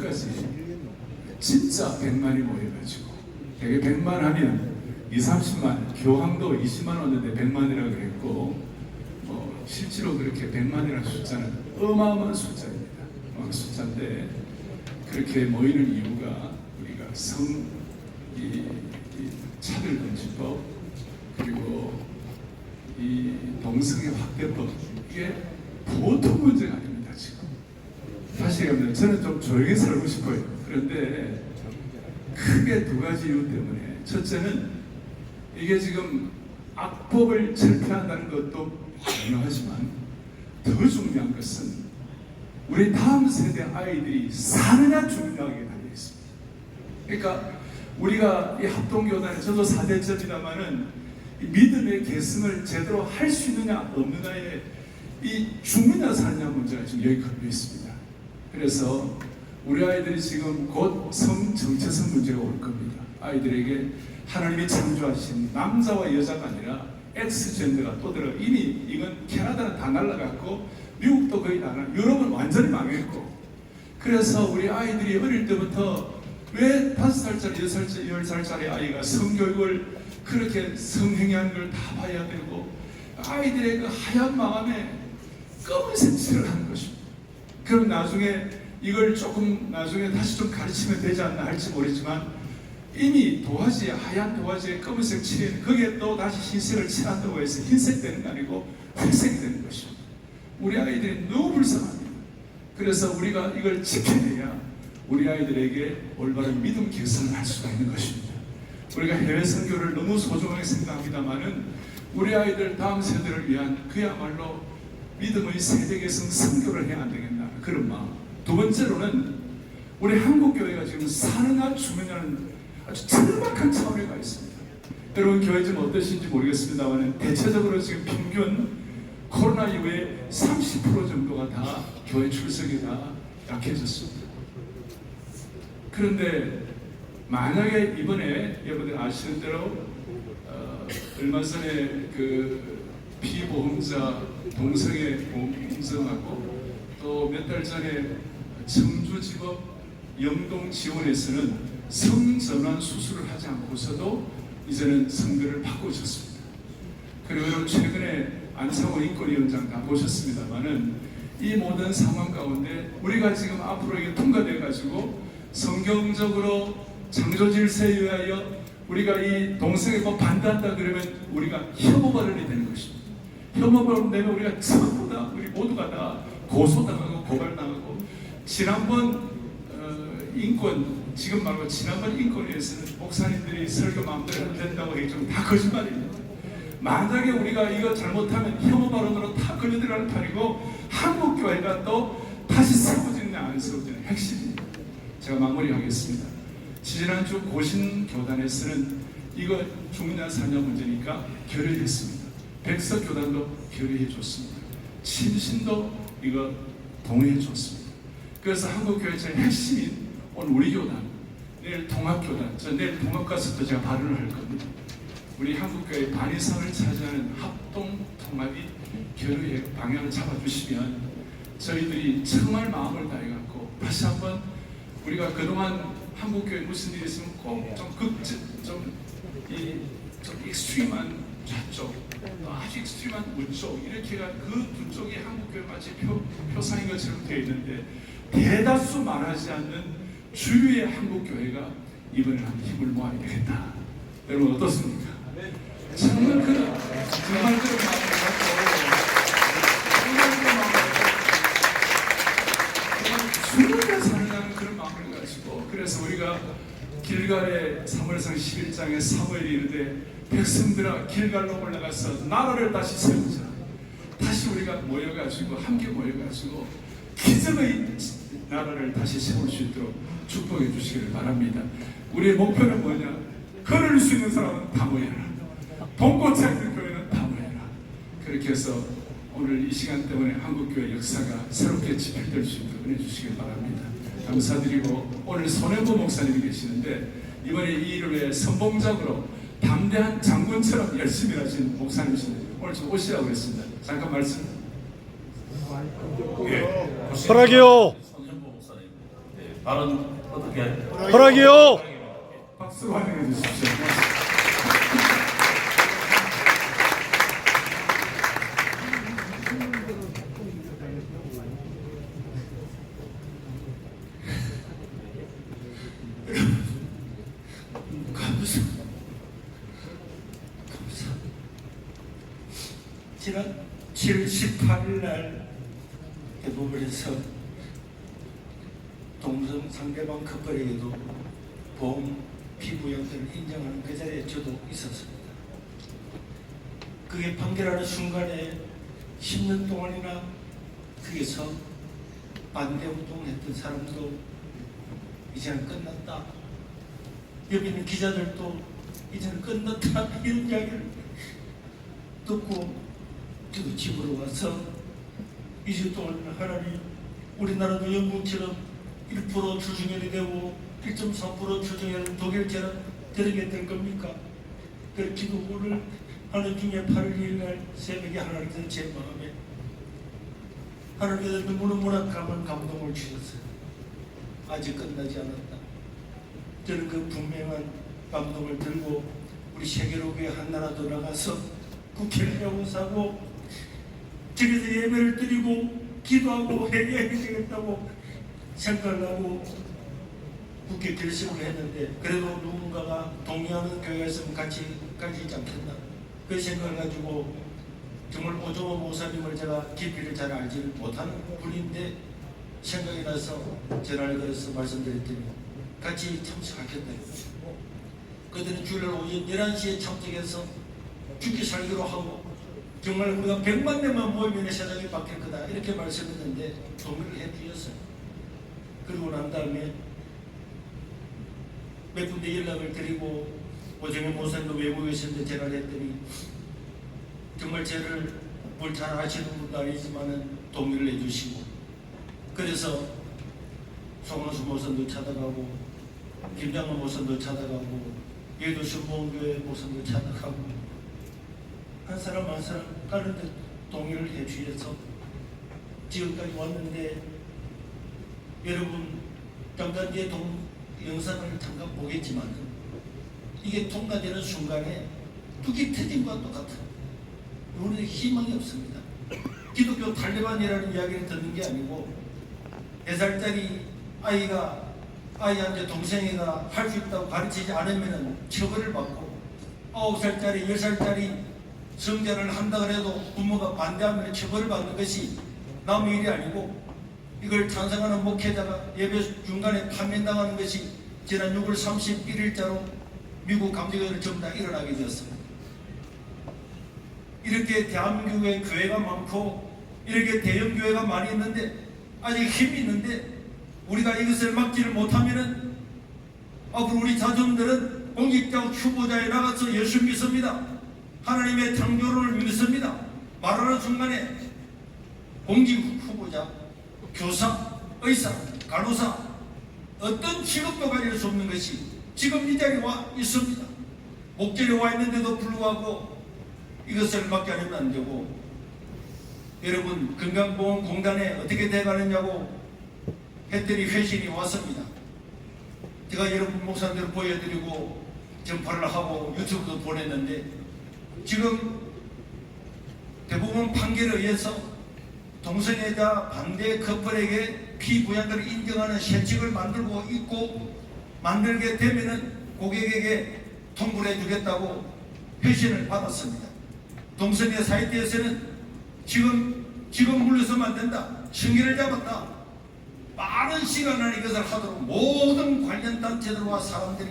전날까지 진짜 100만이 모여가지고 되게 100만 하면 2, 30만, 교황도 20만 왔는데 100만이라고 그랬고 실제로 그렇게 100만이라는 숫자는 어마어마한 숫자입니다. 숫자인데 그렇게 모이는 이유가 우리가 이 차별금지법 그리고 이 동성애 확대법 이게 보통 문제가 아닙니다. 지금 다시 얘기하면 저는 좀 조용히 살고 싶어요. 그런데 크게 두 가지 이유 때문에 첫째는 이게 지금 악법을 철폐한다는 것도 중요하지만 더 중요한 것은 우리 다음 세대 아이들이 사느냐 죽느냐에 달려 있습니다. 그러니까 우리가 이 합동교단에 저도 4대점이다마는 믿음의 계승을 제대로 할 수 있느냐 없느냐에 이 죽느냐 사느냐 문제가 지금 여기 걸려 있습니다. 그래서 우리 아이들이 지금 곧 성정체성 문제가 올 겁니다. 아이들에게 하나님이 창조하신 남자와 여자가 아니라 엑스젠더가 또 들어 이미 이건 캐나다는 다 날라갔고 미국도 거의 다 날라 유럽은 완전히 망했고 그래서 우리 아이들이 어릴 때부터 왜 5살짜리, 6살짜리, 10살짜리 아이가 성교육을 그렇게 성행위한 걸 다 봐야 되고 아이들의 그 하얀 마음에 검은색 칠을 하는 것입니다. 그럼 나중에 이걸 조금 나중에 다시 좀 가르치면 되지 않나 할지 모르지만 이미 도화지, 하얀 도화지에 검은색 칠해 거기에 또 다시 흰색을 칠한다고 해서 흰색 되는 게 아니고 회색이 되는 것입니다. 우리 아이들이 너무 불쌍합니다. 그래서 우리가 이걸 지켜내야 우리 아이들에게 올바른 믿음 개선을 할 수가 있는 것입니다. 우리가 해외 선교를 너무 소중하게 생각합니다만은 우리 아이들 다음 세대를 위한 그야말로 믿음의 세대 개선 선교를 해야 안 되겠나 그런 마음. 두 번째로는 우리 한국교회가 지금 사느냐 죽느냐는 아주 절박한 차원에 가 있습니다. 여러분 교회 좀 어떠신지 모르겠습니다만 대체적으로 지금 평균 코로나 이후에 30% 정도가 다 교회 출석이 다 약해졌습니다. 그런데 만약에 이번에 여러분들 아시는 대로 얼마 전에 그 피보험자 동성애 보험 인정하고 또 몇 달 전에 청주지법 영동지원에서는 성전환 수술을 하지 않고서도 이제는 성별을 바꾸셨습니다. 그리고 여러분 최근에 안상호 인권위원장 다 보셨습니다만은 이 모든 상황 가운데 우리가 지금 앞으로 이게 통과돼 가지고 성경적으로 창조 질서에 의하여 우리가 이 동성애법 반대한다 그러면 우리가 혐오발언이 되는 것입니다. 혐오발언 되면 우리가 전부 다 우리 모두가 다 고소당하고 고발당하고 지난번 인권 지금 말고 지난번 인권위에서는 목사님들이 설교 마음대로 해도 된다고 했지만 다 거짓말입니다. 만약에 우리가 이거 잘못하면 혐오 발언으로 다 걸려들어갈 판이고 한국교회가 또 다시 세워지느냐 안 세워지느냐 핵심입니다. 제가 마무리하겠습니다. 지난주 고신교단에서는 이거 죽느냐 사느냐 문제니까 결의했습니다. 백석교단도 결의해 줬습니다. 신신도 이거 동의해 줬습니다. 그래서 한국교회 제일 핵심인 오늘 우리 교단, 내일 통합교단, 저 내일 통합 가서 또 제가 발언을 할 겁니다. 우리 한국교회 반 이상을 차지하는 합동 통합이 결의의 방향을 잡아주시면 저희들이 정말 마음을 다해갖고 다시 한번 우리가 그동안 한국교회 무슨 일이 있으면 꼭 좀 익스트림한 좌쪽, 또 아주 익스트림한 우쪽 이렇게가 그 두 쪽이 한국교회 마치 표상인 것처럼 되어 있는데 대다수 말하지 않는 주류의 한국교회가 이번에 한 힘을 모아야 되겠다. 여러분 어떻습니까? 정말 그런 마음을 갖고 죽느냐 사느냐는 그런 마음을 가지고 그래서 우리가 길갈의 사무엘상 11장에 사무엘이 이르되 백성들아 길갈로 올라가서 나라를 다시 세우자. 다시 우리가 모여가지고 함께 모여가지고 기적의 나라를 다시 세울 수 있도록 축복해 주시기를 바랍니다. 우리의 목표는 뭐냐? 걸을 수 있는 사람은 다 모여라. 봉고치 않는 교회는 다 모여라. 그렇게 해서 오늘 이 시간 때문에 한국교회 역사가 새롭게 집필될 수 있도록 은혜 주시길 바랍니다. 감사드리고 오늘 손해보 목사님이 계시는데 이번에 이 일을 위해 선봉적으로 담대한 장군처럼 열심히 하신 목사님이신데 오늘 좀 오시라고 했습니다. 잠깐 말씀. 허락이요. 손현보 목사님, 네, 발언 어떻게 허락이요. 박수로 환영해 주십시오. 지난 7월 18일 날 대법원에서 동성 상대방 커플에게도 보험 피부 형태를 인정하는 그 자리에 저도 있었습니다. 그게 판결하는 순간에 10년 동안이나 거기서 반대 운동했던 사람도 이제는 끝났다. 여기 있는 기자들도 이제는 끝났다. 이런 이야기를 듣고 저도 집으로 와서 2주 동안 하나님 우리나라도 영국처럼 1% 주중연이 되고 1.3% 주중연은 독일처럼 되게 될 겁니까? 그 기도를 하는 중에 8월 2일 날 새벽에 하나님께서 제 마음에 하나님께서 너무너무나 강한 감동을 주셨어요. 아직 끝나지 않았다. 저는 그 분명한 감동을 들고 우리 세계로교회 한나라도 나가서 국회를 야구사고 저기서 예배를 드리고 기도하고 회개해야 되겠다고 생각을 하고 국회 결심을 했는데 그래도 누군가가 동의하는 교회가 있으면 같이 가지 않겠나 그 생각을 가지고 정말 오종호 목사님을 제가 깊이를 잘 알지를 못하는 분인데 생각이 나서 전화를 걸어서 말씀드렸더니 같이 참석하겠다. 그들은 주일날 오전 11시에 참석해서 죽기 살기로 하고 정말 우리가 100만 명만 모이면 세상이 바뀔 거다 이렇게 말씀했는데 동의를 해주셨어요. 그리고 난 다음에 몇 군데 연락을 드리고 오정현 목사님도 외국에 있었는데 전화를 했더니 정말 저를 뭘 잘 아시는 분도 아니지만은 동의를 해주시고 그래서 송원수 목사님도 찾아가고 김장원 목사님도 찾아가고 예도 순복음교회 목사님도 찾아가고 한 사람 한 사람 가는데 동의를 해주셔서 지금까지 왔는데 여러분 잠깐 뒤에 영상을 잠깐 보겠지만 이게 통과되는 순간에 뚝이 터진 것과 똑같아요. 우리는 희망이 없습니다. 기독교 탈레반이라는 이야기를 듣는 게 아니고 4살짜리 아이한테 동생이가 할 수 있다고 가르치지 않으면 처벌을 받고 9살짜리 10살짜리 성전을 한다 그래도 부모가 반대하면 처벌을 받는 것이 남의 일이 아니고 이걸 찬성하는 목회자가 예배 중간에 파면당하는 것이 지난 6월 31일자로 미국 감정에서 전부 다 일어나게 되었습니다. 이렇게 대한민국에 교회가 많고 이렇게 대형 교회가 많이 있는데 아직 힘이 있는데 우리가 이것을 막지를 못하면은 앞으로 우리 자손들은 공직자 후보자에 나가서 예수 믿습니다. 하나님의 창조론을 믿습니다. 말하는 순간에 공직 후보자, 교사, 의사, 간호사 어떤 직업도 가질 수 없는 것이 지금 이 자리에 와 있습니다. 목전에 와 있는데도 불구하고 이것을 막지 않으면 안 되고 여러분 건강보험공단에 어떻게 돼가느냐고 했더니 회신이 왔습니다. 제가 여러분 목사님들 보여드리고 전파를 하고 유튜브도 보냈는데 지금 대부분 판결에 의해서 동성애자 반대 커플에게 피부양자를 인정하는 세칙을 만들고 있고 만들게 되면은 고객에게 통보를 해주겠다고 회신을 받았습니다. 동성애 사이트에서는 지금 물러서면 안 된다. 승기를 잡았다. 빠른 시간 안에 이것을 하도록 모든 관련 단체들과 사람들이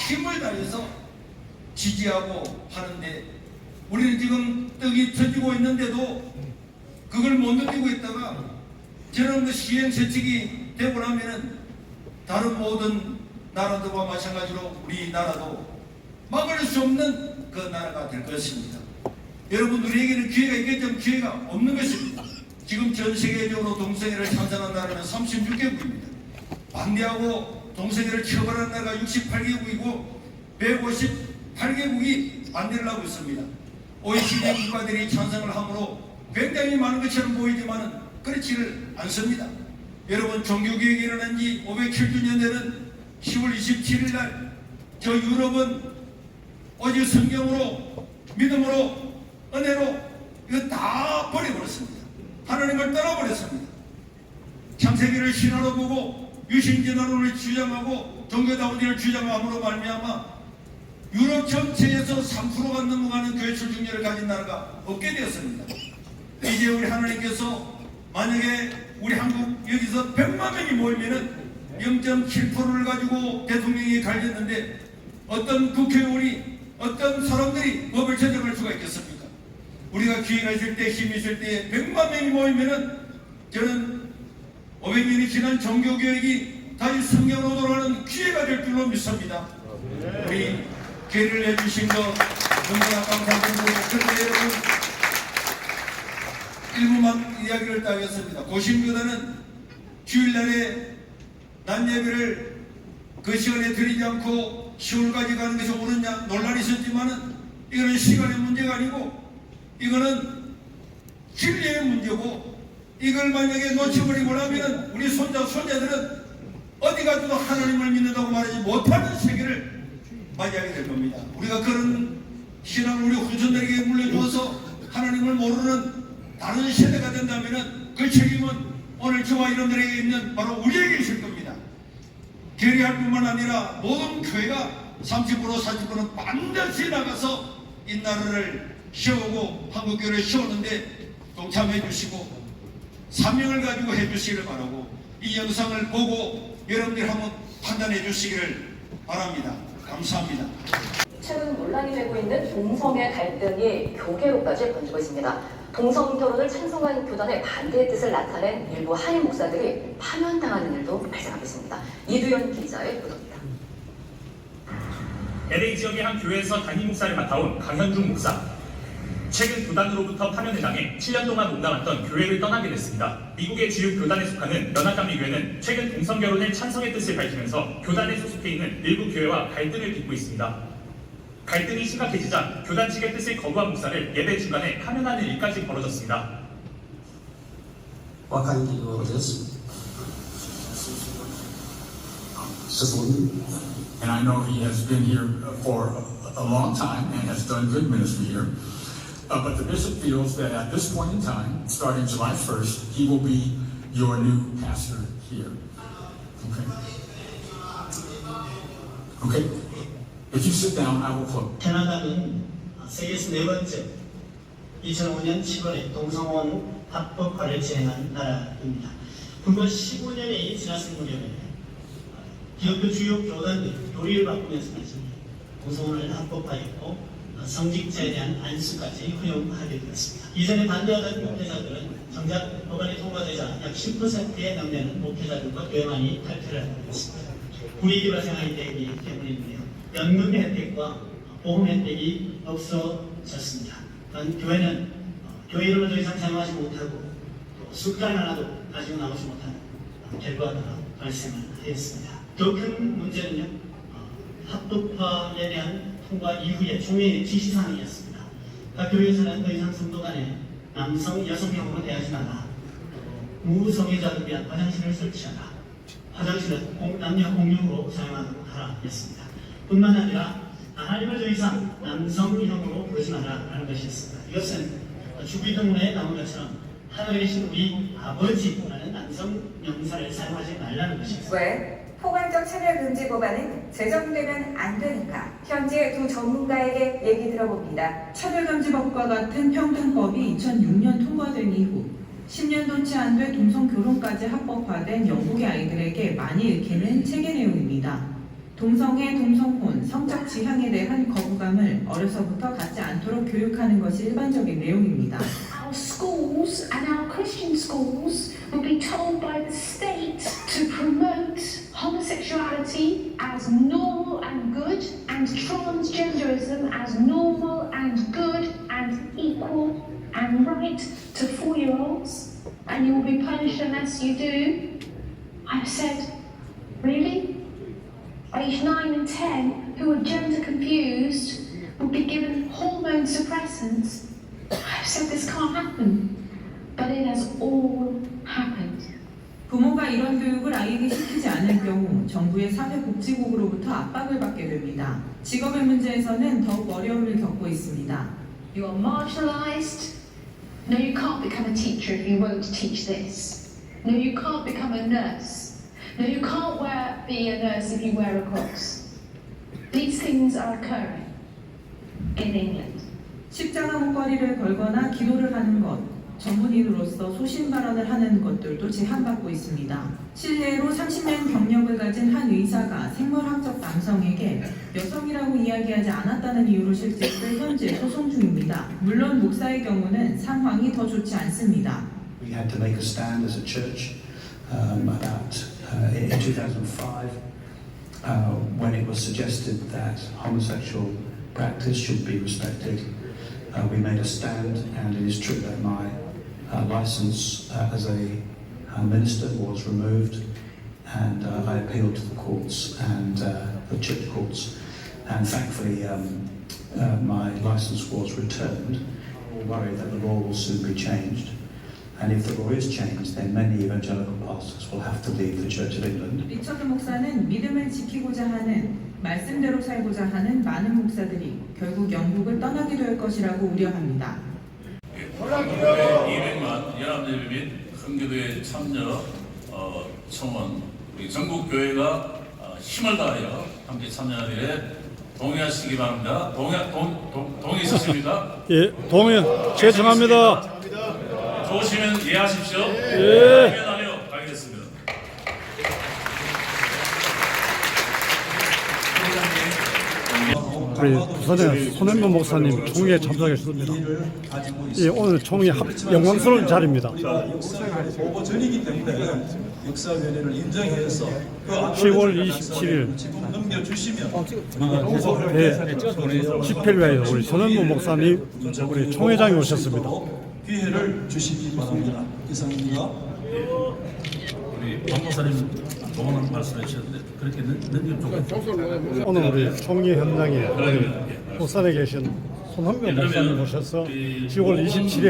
힘을 다해서 지지하고 하는데 우리는 지금 떡이 터지고 있는데도 그걸 못 느끼고 있다가 저런 그 시행세칙이 되고 나면은 다른 모든 나라들과 마찬가지로 우리나라도 막을 수 없는 그 나라가 될 것입니다. 여러분 우리에게는 기회가 있겠지만 기회가 없는 것입니다. 지금 전 세계적으로 동성애를 찬성하는 나라는 36개국입니다. 반대하고 동성애를 처벌하는 나라가 68개국이고 158개국이 반대를 하고 있습니다. OECD 국가들이 찬성을 하므로 굉장히 많은 것처럼 보이지만 그렇지를 않습니다. 여러분 종교개혁이 일어난 지 507주년 되는 10월 27일 날 저 유럽은 오직 성경으로 믿음으로 은혜로 이거 다 버려버렸습니다. 하나님을 떠나버렸습니다. 창세기를 신화로 보고 유신진화론을 주장하고 종교다운지를 주장함으로 말미암아 유럽 전체에서 3%가 넘어가는 교회 출중률을 가진 나라가 없게 되었습니다. 이제 우리 하나님께서 만약에 우리 한국 여기서 100만 명이 모이면은 0.7%를 가지고 대통령이 갈렸는데 어떤 국회의원이 어떤 사람들이 법을 제정할 수가 있겠습니까? 우리가 기회가 있을 때 힘이 있을 때 100만 명이 모이면은 저는 500년이 지난 종교개혁이 다시 성경으로 돌아가는 기회가 될 줄로 믿습니다. 우리 기회를 내주신 것 너무나 감사드리고 그런데 여러분 일부만 이야기를 따겠습니다. 고심교단은 주일날에 낮예배를 그 시간에 드리지 않고 10월까지 가는 것이 옳으냐 논란이 있었지만은 이거는 시간의 문제가 아니고 이거는 진리의 문제고 이걸 만약에 놓쳐버리고 나면은 우리 손자 손자들은 어디 가서도 하나님을 믿는다고 말하지 못하는 세계를 맞이하게 될 겁니다. 우리가 그런 신앙을 우리 후손들에게 물려주어서 하나님을 모르는 다른 세대가 된다면은 그 책임은 오늘 저와 여러분들에게 있는 바로 우리에게 있을 겁니다. 결의할 뿐만 아니라 모든 교회가 30% 40%는 반드시 나가서 이 나라를 세우고 한국교회를 세우는데 동참해 주시고 사명을 가지고 해 주시기를 바라고 이 영상을 보고 여러분들이 한번 판단해 주시기를 바랍니다. 감사합니다. 최근 논란이 되고 있는 동성애 갈등이 교계로까지 번지고 있습니다. 동성 결혼을 찬성한 교단의 반대의 뜻을 나타낸 일부 한인 목사들이 파면당하는 일도 발생하고 있습니다. 이두현 기자의 보도입니다. LA 지역의 한 교회에서 담임 목사를 맡아온 강현중 목사. 최근 교단으로부터 파면을 당해 7년 동안 몸담았던 교회를 떠나게 됐습니다. 미국의 주요 교단에 속하는 연합감리교회는 최근 동성결혼을 찬성의 뜻을 밝히면서 교단에 소속해 있는 일부 교회와 갈등을 빚고 있습니다. 갈등이 심각해지자 교단 측의 뜻을 거부한 목사를 예배 중간에 파면하는 일까지 벌어졌습니다. What kind of this? Just one. And I know he has been here for a long time and has done good ministry here. But the bishop feels that at this point in time, starting July 1st, he will be your new pastor here. Okay? Okay? If you sit down, I will close. 캐나다는 세계에서 네 번째 2005년 7월에 동성혼 합법화를 진행한 나라입니다. 불과 15년이 지났을 무렵에 기독교 주요 교단들이 교리를 바꾸면서까지 동성혼을 합법화했고 성직자에 대한 안수까지 허용하게 되었습니다. 이전에 반대하던 목회자들은 정작 법안이 통과되자 약 10%에 넘는 목회자들과 교회만이 탈퇴를 하게 되었습니다. 불이익이 발생하기 때문인데요. 연금 혜택과 보험 혜택이 없어졌습니다. 또한 교회는 교회 이름을 더 이상 사용하지 못하고 또 숫간 하나도 가지고 나오지 못하는 결과가 발생을 하였습니다. 더 큰 문제는요, 합법화에 대한 통과 이후에 총회의 지시사항이었습니다. 각 교회에서는 더 이상 성도 간에 남성, 여성형으로 대하지 마라. 무성애자들 위한 화장실을 설치하라. 화장실은 남녀 공용으로 사용하도록 하라 했습니다. 뿐만 아니라 하나님을 더 이상 남성형으로 부르지 마라라는 것이었습니다. 이것은 주기도문에 나온 것처럼 하늘에 계신 우리 아버지라는 남성 명사를 사용하지 말라는 것이었습니다. 왜? 포괄적 차별 금지 법안은 제정되면 안 되니까. 현재 두 전문가에게 얘기 들어봅니다. 차별금지법과 같은 평등법이 2006년 통과된 이후 10년도 채 안 돼 동성 결혼까지 합법화된 영국의 아이들에게 많이 읽히는 책의 내용입니다. 동성애, 동성혼, 성적 지향에 대한 거부감을 어려서부터 갖지 않도록 교육하는 것이 일반적인 내용입니다. Our schools and our Christian schools will be told by the state to promote homosexuality as normal and good and transgenderism as normal and good and equal and right to 4-year-olds, and you will be punished unless you do. I've said, really? Age 9 and 10 who are gender confused will be given hormone suppressants. I've said this can't happen, but it has all happened. 부모가 그러나 이런 교육을 아이에게 시키지 않을 경우 정부의 사회복지국으로부터 압박을 받게 됩니다. 직업의 문제에서는 더욱 어려움을 겪고 있습니다. You are marginalised. No, you can't become a teacher if you won't teach this. No, you can't become a nurse. No, you can't be a nurse if you wear a cross. These things are occurring in England. 십자가 목걸이를 걸거나 기도를 하는 것, 전문인으로서 소신 발언을 하는 것들도 제한받고 있습니다. 실례로 30년 경력을 가진 한 의사가 생물학적 남성에게 여성이라고 이야기하지 않았다는 이유로 실직을 현재 소송 중입니다. 물론 목사의 경우는 상황이 더 좋지 않습니다. We had to make a stand as a church in 2005 when it was suggested that homosexual practice should be respected. We made a stand, and it is true that my license as a minister was removed, and I appealed to the courts and the church courts, and thankfully my license was returned. We're worried that the law will soon be changed, and if the law is changed, then many evangelical pastors will have to leave the Church of England. 리처드 목사는 믿음을 지키고자 하는, 말씀대로 살고자 하는 많은 목사들이 결국 영국을 떠나게 될 것이라고 우려합니다. 200만 연합예배 및 큰교회 참여 청원 우리 전국 교회가 힘을 다하여 함께 참여하기에 동의하시기 바랍니다. 동의하십니까? 예, 동의 제청합니다. 좋으시면 예하십시오. 예. 동의하여 가겠습니다. 우리 부산의 손현모 목사님 총회에 참석했습니다. 예, 오늘 총회 영광스러운 자리입니다. 보고 전이기 때문에 역사위원회를 인정해서 10월 27일 지금 넘겨주시면 집회회에 우리 손현모 목사님 우리 총회장이 오셨습니다. 기회를 주시기 바랍니다. 이상입니다. 우리 박 목사님 동원한 말씀해 주셨는데 그렇게 넘기면 좋겠습니다. 오늘 우리 총회 현장에 우리 부산에 계신 손현모 목사님 오셔서 10월 27일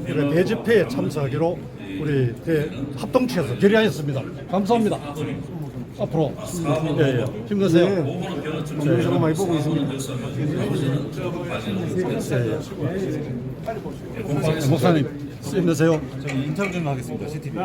우리 대집회에 참석하기로 우리 합동체에서 결의하였습니다. 감사합니다. 앞으로 예, 힘내세요. 정말 많이 보고 있습니다. 목사님 힘내세요. 저희 인터뷰 좀 하겠습니다. CTV.